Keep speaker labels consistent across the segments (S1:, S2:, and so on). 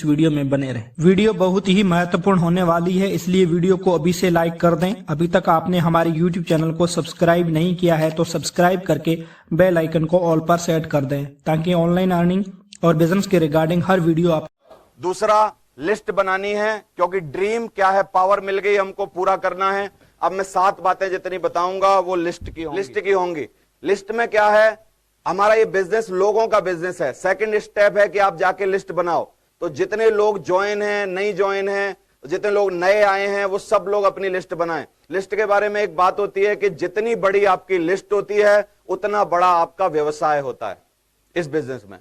S1: Video में बने रहें। वीडियो बहुत ही महत्वपूर्ण होने वाली है, इसलिए वीडियो को अभी से लाइक कर दें। अभी तक आपने हमारे यूट्यूब चैनल को सब्सक्राइब नहीं किया है तो सब्सक्राइब करके बेल आइकन को ऑल पर सेट कर दें, ताकि ऑनलाइन अर्निंग और बिजनेस के रिगार्डिंग हर वीडियो आप।
S2: दूसरा, लिस्ट बनानी है, क्योंकि ड्रीम क्या है, पावर मिल गई, हमको पूरा करना है। अब मैं 7 बातें जितनी बताऊंगा वो लिस्ट की होंगी। लिस्ट में क्या है, हमारा ये बिजनेस लोगों का बिजनेस है। सेकंड स्टेप है कि आप जाके लिस्ट बनाओ। तो जितने लोग ज्वाइन हैं, नहीं ज्वाइन हैं, जितने लोग नए आए हैं, वो सब लोग अपनी लिस्ट बनाएं। लिस्ट के बारे में एक बात होती है कि जितनी बड़ी आपकी लिस्ट होती है उतना बड़ा आपका व्यवसाय होता है इस बिजनेस में।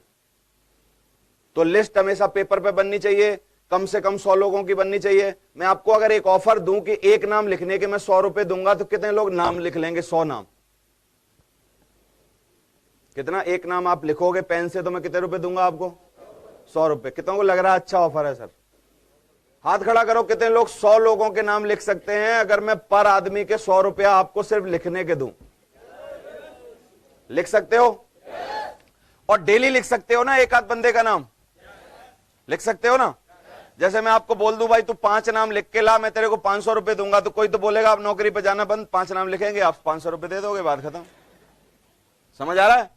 S2: तो लिस्ट हमेशा पेपर पे बननी चाहिए, कम से कम 100 लोगों की बननी चाहिए। मैं आपको अगर एक ऑफर दूं कि एक नाम लिखने के मैं 100 रुपए दूंगा, तो कितने लोग नाम लिख लेंगे? 100 नाम। कितना? एक नाम आप लिखोगे पेन से तो मैं कितने रुपए दूंगा आपको? 100 रुपए। कितनों को लग रहा है अच्छा ऑफर है सर? हाथ खड़ा करो, कितने लोग 100 लोगों के नाम लिख सकते हैं अगर मैं पर आदमी के 100 रुपया आपको सिर्फ लिखने के दूं? लिख सकते हो? और डेली लिख सकते हो ना, एक आध बंदे का नाम लिख सकते हो ना। जैसे मैं आपको बोल दूं भाई तू 5 नाम लिख के ला, मैं तेरे को 500 रुपए दूंगा, तो कोई तो बोलेगा आप नौकरी पे जाना बंद, 5 नाम लिखेंगे, आप 500 रुपए दे दोगे, बात खत्म। समझ आ रहा है?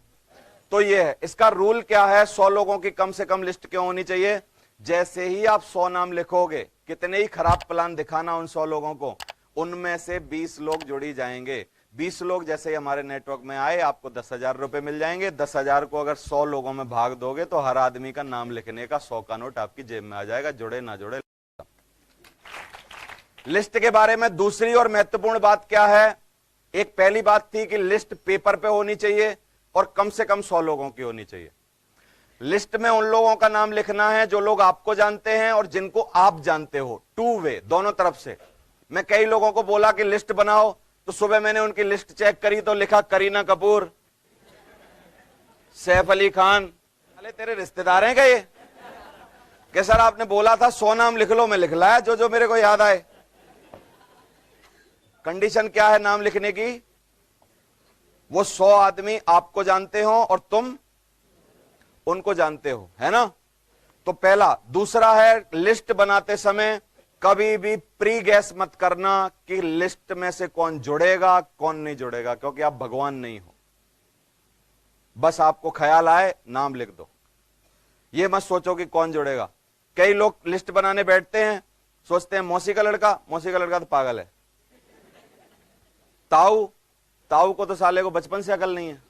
S2: तो ये है, इसका रूल क्या है, 100 लोगों की कम से कम लिस्ट क्यों होनी चाहिए? जैसे ही आप 100 नाम लिखोगे, कितने ही खराब प्लान दिखाना उन 100 लोगों को, उनमें से 20 लोग जुड़ी जाएंगे। 20 लोग जैसे ही हमारे नेटवर्क में आए, आपको 10,000 रुपए मिल जाएंगे। 10,000 को अगर 100 लोगों में भाग दोगे तो हर आदमी का नाम लिखने का 100 का नोट आपकी जेब में आ जाएगा, जुड़े ना जुड़े। लिस्ट के बारे में दूसरी और महत्वपूर्ण बात क्या है? एक पहली बात थी कि लिस्ट पेपर पे होनी चाहिए और कम से कम 100 लोगों की होनी चाहिए। लिस्ट में उन लोगों का नाम लिखना है जो लोग आपको जानते हैं और जिनको आप जानते हो, 2 वे, दोनों तरफ से। मैं कई लोगों को बोला कि लिस्ट बनाओ, तो सुबह मैंने उनकी लिस्ट चेक करी तो लिखा करीना कपूर, सैफ अली खान। अरे तेरे रिश्तेदार हैं क्या ये? कि सर आपने बोला था 100 नाम लिख लो, मैं लिख लाया जो जो मेरे को याद आए। कंडीशन क्या है नाम लिखने की? वो 100 आदमी आपको जानते हो और तुम उनको जानते हो, है ना? तो पहला। दूसरा है, लिस्ट बनाते समय कभी भी प्री गैस मत करना कि लिस्ट में से कौन जुड़ेगा कौन नहीं जुड़ेगा, क्योंकि आप भगवान नहीं हो। बस आपको ख्याल आए नाम लिख दो, ये मत सोचो कि कौन जुड़ेगा। कई लोग लिस्ट बनाने बैठते हैं, सोचते हैं मौसी का लड़का तो पागल है, ताऊ को तो साले को बचपन से अकल नहीं है,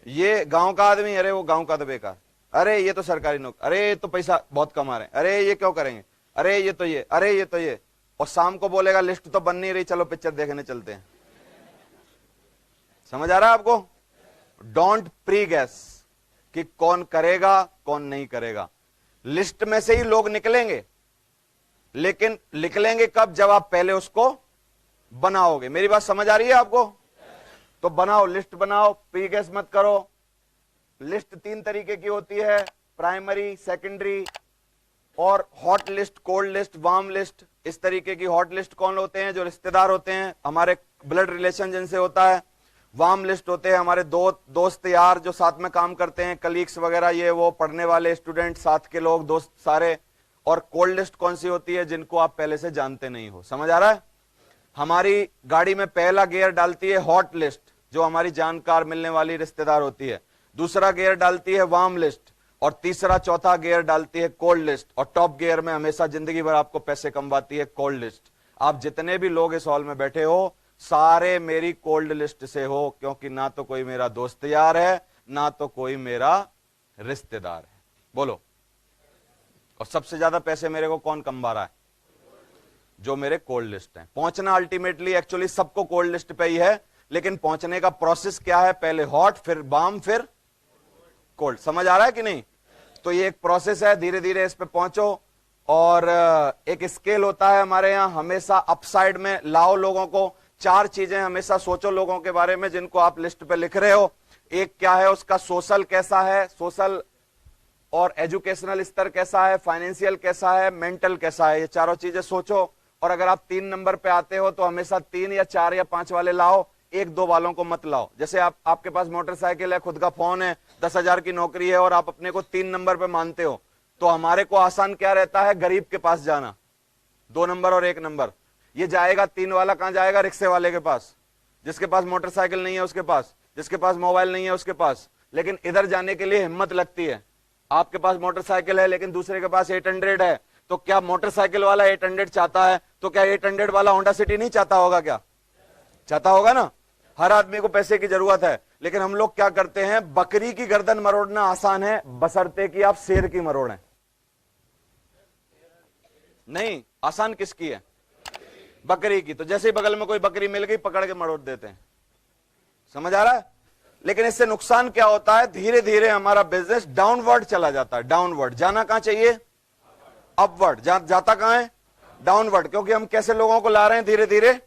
S2: ये गांव का आदमी, अरे वो गांव का तो बेकार, अरे ये तो सरकारी नौकरी, अरे ये तो पैसा बहुत कमा रहे हैं, अरे ये क्यों करेंगे, अरे ये तो ये, अरे ये तो ये। और शाम को बोलेगा लिस्ट तो बन नहीं रही, चलो पिक्चर देखने चलते हैं। समझ आ रहा है आपको? डोंट प्री गैस कि कौन करेगा कौन नहीं करेगा। लिस्ट में से ही लोग निकलेंगे, लेकिन निकलेंगे कब? जब आप पहले उसको बनाओगे। मेरी बात समझ आ रही है आपको? तो बनाओ, लिस्ट बनाओ, प्री गैस मत करो। लिस्ट 3 तरीके की होती है, प्राइमरी, सेकेंडरी और hot list, cold list, warm list. इस तरीके की हॉट लिस्ट कौन होते हैं? जो रिश्तेदार होते हैं, हमारे ब्लड रिलेशन जिनसे होता है। वार्म लिस्ट होते हैं हमारे दोस्त यार जो साथ में काम करते हैं, कलीग्स वगैरह, ये वो, पढ़ने वाले स्टूडेंट, साथ के लोग, दोस्त सारे। और कोल्ड लिस्ट कौन सी होती है? जिनको आप पहले से जानते नहीं हो। समझ आ रहा है? हमारी गाड़ी में पहला गियर डालती है हॉट लिस्ट, जो हमारी जानकार मिलने वाली रिश्तेदार होती है। दूसरा गियर डालती है वार्म लिस्ट और तीसरा चौथा गियर डालती है कोल्ड लिस्ट। और टॉप गियर में हमेशा जिंदगी भर आपको पैसे कमवाती है कोल्ड लिस्ट। आप जितने भी लोग इस हॉल में बैठे हो, सारे मेरी कोल्ड लिस्ट से हो, क्योंकि ना तो कोई मेरा दोस्त यार है, ना तो कोई मेरा रिश्तेदार है। बोलो। और सबसे ज्यादा पैसे मेरे को कौन कमवा रहा है? जो मेरे कोल्ड लिस्ट हैं। पहुंचना अल्टीमेटली एक्चुअली सबको कोल्ड लिस्ट पे ही है, लेकिन पहुंचने का प्रोसेस क्या है? पहले हॉट, फिर वार्म, फिर कोल्ड। समझ आ रहा है कि नहीं? तो ये एक प्रोसेस है, धीरे धीरे इस पे पहुंचो। और एक स्केल होता है हमारे यहां, हमेशा अपसाइड में लाओ लोगों को। 4 चीजें हमेशा सोचो लोगों के बारे में जिनको आप लिस्ट पे लिख रहे हो। एक क्या है, उसका सोशल कैसा है, सोशल और एजुकेशनल स्तर कैसा है, फाइनेंशियल कैसा है, मेंटल कैसा है, ये चारों चीजें सोचो। और अगर आप 3 नंबर पे आते हो तो हमेशा 3 या 4 या 5 वाले लाओ, 1-2 वालों को मत लाओ। जैसे आपके पास मोटरसाइकिल है, खुद का फोन है, 10,000 की नौकरी है और आप अपने को 3 नंबर पे मानते हो, तो हमारे को आसान क्या रहता है, गरीब के पास जाना, 2 नंबर और 1 नंबर। ये जाएगा 3 वाला, कहां जाएगा, रिक्शे वाले के पास, जिसके पास मोटरसाइकिल नहीं है उसके पास, जिसके पास मोबाइल नहीं है उसके पास। लेकिन इधर जाने के लिए हिम्मत लगती है। आपके पास मोटरसाइकिल है लेकिन दूसरे के पास 800 है, तो क्या मोटरसाइकिल वाला 800 चाहता है, तो क्या 800 वाला होंडा सिटी नहीं चाहता होगा, क्या चाहता होगा ना। हर आदमी को पैसे की जरूरत है, लेकिन हम लोग क्या करते हैं, बकरी की गर्दन मरोड़ना आसान है, बशर्ते कि आप शेर की मरोड़ें। नहीं, आसान किसकी है, बकरी की। तो जैसे ही बगल में कोई बकरी मिल गई, पकड़ के मरोड़ देते हैं। समझ आ रहा है। लेकिन इससे नुकसान क्या होता है, धीरे धीरे हमारा बिजनेस डाउनवर्ड चला जाता है। डाउनवर्ड जाना कहां चाहिए, अपवर्ड। जाता कहां है, डाउनवर्ड, क्योंकि हम कैसे लोगों को ला रहे हैं, धीरे धीरे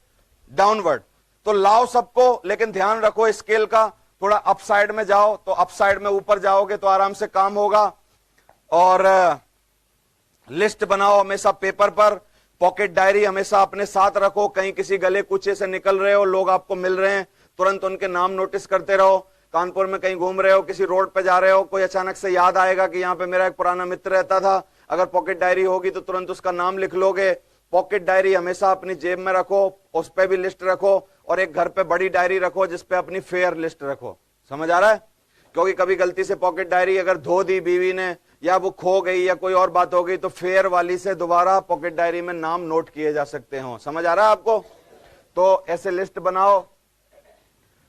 S2: डाउनवर्ड। तो लाओ सबको, लेकिन ध्यान रखो स्केल का, थोड़ा अपसाइड में जाओ, तो अपसाइड में ऊपर जाओगे तो आराम से काम होगा। और लिस्ट बनाओ हमेशा पेपर पर, पॉकेट डायरी हमेशा अपने साथ रखो। कहीं किसी गले कूचे से निकल रहे हो, लोग आपको मिल रहे हैं, तुरंत उनके नाम नोटिस करते रहो। कानपुर में कहीं घूम रहे हो, किसी रोड पे जा रहे हो, कोई अचानक से याद आएगा कि यहाँ पे मेरा एक पुराना मित्र रहता था, अगर पॉकेट डायरी होगी तो तुरंत उसका नाम लिख लोगे। पॉकेट डायरी हमेशा अपनी जेब में रखो, उस पर भी लिस्ट रखो। और एक घर पे बड़ी डायरी रखो जिसपे अपनी फेयर लिस्ट रखो। समझ आ रहा है। क्योंकि कभी गलती से पॉकेट डायरी अगर धो दी बीवी ने, या वो खो गई, या कोई और बात हो गई, तो फेयर वाली से दोबारा पॉकेट डायरी में नाम नोट किए जा सकते हो। समझ आ रहा है आपको। तो ऐसे लिस्ट बनाओ।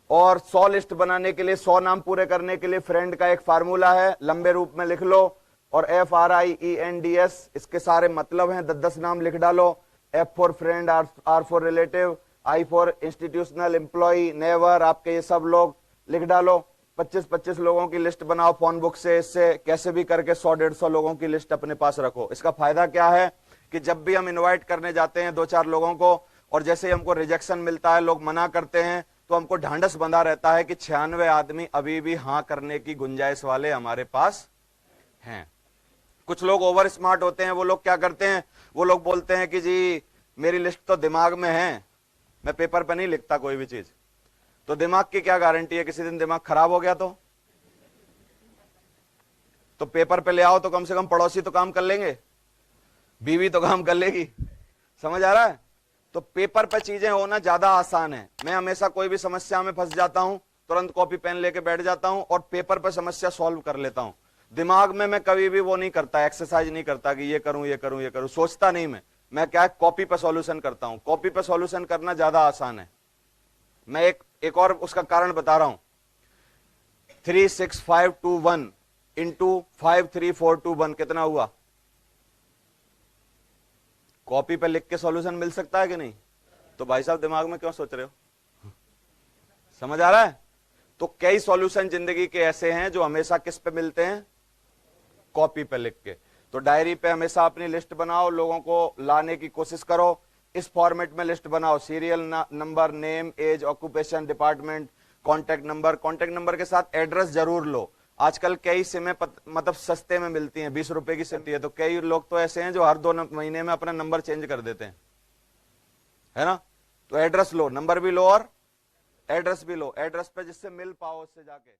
S2: और 100 लिस्ट बनाने के लिए, 100 नाम पूरे करने के लिए फ्रेंड का एक फार्मूला है, लंबे रूप में लिख लो। और FRIENDS, इसके सारे मतलब हैं, 10-10 नाम लिख डालो। F for friend, R for relative, I for institutional employ, never, आपके ये सब लोग लिख डालो। 25-25 लोगों की लिस्ट बनाओ फोन बुक से। इससे कैसे भी करके 100-150 लोगों की लिस्ट अपने पास रखो। इसका फायदा क्या है कि जब भी हम इनवाइट करने जाते हैं 2-4 लोगों को, और जैसे ही हमको रिजेक्शन मिलता है, लोग मना करते हैं, तो हमको ढांढस बंधा रहता है कि 96 आदमी अभी भी हां करने की गुंजाइश वाले हमारे पास हैं। कुछ लोग ओवर स्मार्ट होते हैं, वो लोग क्या करते हैं, वो लोग बोलते हैं कि जी मेरी लिस्ट तो दिमाग में है, मैं पेपर पे नहीं लिखता कोई भी चीज। तो दिमाग की क्या गारंटी है, किसी दिन दिमाग खराब हो गया तो पेपर पे ले आओ, तो कम से कम पड़ोसी तो काम कर लेंगे, बीवी तो काम कर लेगी। समझ आ रहा है। तो पेपर पे चीजें होना ज्यादा आसान है। मैं हमेशा कोई भी समस्या में फंस जाता हूं, तुरंत कॉपी पेन लेके बैठ जाता हूं और पेपर पे समस्या सॉल्व कर लेता हूं। दिमाग में मैं कभी भी वो नहीं करता, एक्सरसाइज नहीं करता कि ये करूं ये करूं ये करूं, सोचता नहीं। मैं क्या है, कॉपी पे सॉल्यूशन करता हूं। कॉपी पे सॉल्यूशन करना ज्यादा आसान है। मैं एक और उसका कारण बता रहा हूं। 36521 इंटू 53421 कितना हुआ। कॉपी पे लिख के सॉल्यूशन मिल सकता है कि नहीं। तो भाई साहब दिमाग में क्यों सोच रहे हो। समझ आ रहा है। तो कई सॉल्यूशन जिंदगी के ऐसे हैं जो हमेशा किस पे मिलते हैं, कॉपी पे लिख के। तो डायरी पे हमेशा अपनी लिस्ट बनाओ, लोगों को लाने की कोशिश करो। इस फॉर्मेट में लिस्ट बनाओ, serial number, name, age, occupation, department, contact number. Contact number के साथ एड्रेस जरूर लो। आजकल कई सिमें मतलब सस्ते में मिलती हैं, 20 रुपए की सिम है। तो कई लोग तो ऐसे हैं जो हर 2 महीने में अपना नंबर चेंज कर देते हैं, है ना। तो एड्रेस लो, नंबर भी लो और एड्रेस भी लो। एड्रेस पे जिससे मिल पाओ उससे जाके।